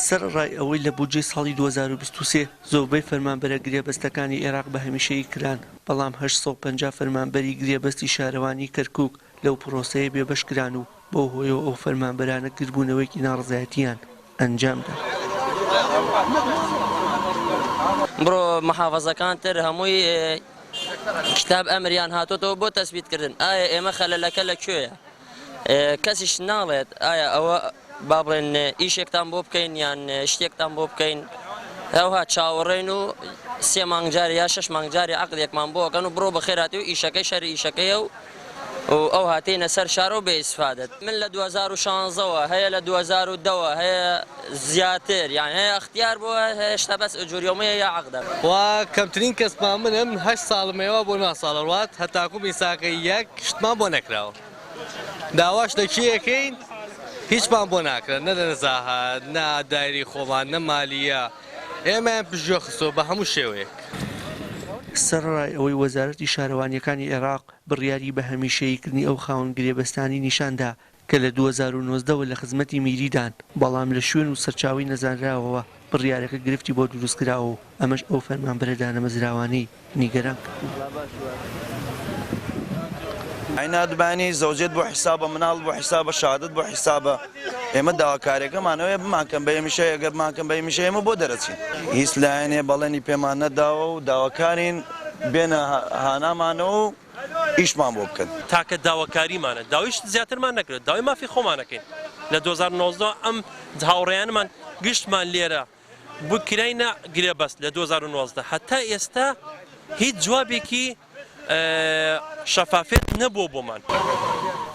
سەرڕای ئەوەی لە بودجێ ساڵی 2023 زۆربەی فەرمانبەرە گرێبەستەکانی عێراق بە هەمیشەیی کران، بەڵام 850 فەرمانبەری گرێبەستی شارەوانی کەرکووک لەو پرۆسەیە بێبەش کران و بۆ هۆیەوە ئەو فەرمانبەرانە گربوونەوەیکی ناڕزایەتیان ئەنجامدا. بڕۆ محافەزەکان تر هەمووی کتاب ئەمریان هاتۆتەوە بۆ تەسبیتکردن. ئایا ئێمە خەلەلەکە لەکوێیە؟ کەسیش ناڵێت ئایا ئەوە با بڵێن ئیشێکتان بۆ بکەین یان شتێکتان بۆ بکەین. ئەوها چاوەڕێن و 3 مانگجاری یا 6 مانگجاری عەقدێکمان بۆ ئەکەن و بڕۆ بەخێراتی و ئیشەکەی شەری ئیشەکەیە و ئەو هاتینە سەر شارە و بێ ئیسفادەت. من لە 2016ەوە هەیە لە 2002ەوە هەیە زیاتر، یان هەیە ئەختیار بۆ هێشتا بەس ئەجوریۆمەیە یا عەقدە. وا کەمترین کەسمان منم 8 ساڵمەوە بۆ 9 ساڵەوات هەتاکو میساقی یەک شتمان بۆ نەکراوە. داواش لە کێیەکەین هیچمان بۆ ناکرێت، نە لە نەزاهات، نە دایری خۆمان، نە مالیە. ئێمە پژۆ خستۆ بە هەموو شێوەیەک. سەرڕای ئەوەی وەزارەتی شارەوانیەکانی عێراق بڕیاری بە هەمیشەییکردنی ئەو خاوەن گرێبەستانی نیشاندا کە لە 2019ەوە لە خزمەتی میریدان، بەڵام لە شوێن و سەرچاوی نەزانراوەوە بڕیارەکە گرفتی بۆ دروستکراوە و ئەمەش ئەو فەرمانبەرە دانەمەزراوانەی نیگەران کرد. عینادبانی زەوجێت بۆ حیسابە مناڵ بۆ حیسابە شادت بۆ حیسابە ئێمە داواکارێکەمانەوەیە بمانکەم بە هەمیشەیە ئەگەر بمانکەم بە هەمیشە ئێمە بۆ دەرەچین. هیچ لایەنێ بەڵێنی پێمان نەداوە و داواکارین بێنە هانامانەوە و ئیشمان بۆ بکەن. تاکە داواکاریمانە داویش زیاترمان نەکرێت، داوای مافی خۆمانەکەین. لە 2019 ئەم هاوڕێیانمان گشتمان لێرە بوو کراینە گرێبەست لە 2019 هەتا ئێستا هیچ جوابێکی شەفافێت نەبوو بۆمان.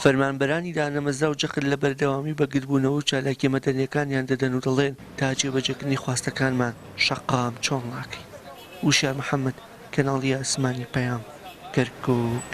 فەرمانبەرانی دانەمەزرا و جەخت لە بەردەوامی بە گربوونەوە و چالاکی مەدەنیەکانیان دەدەن و دەڵێن تا جێبەجێکردنی خواستەکانمان شەقام چۆن ناکەین. وشار محەممەد، کەناڵی ئاسمانی پەیام، کەرکووک.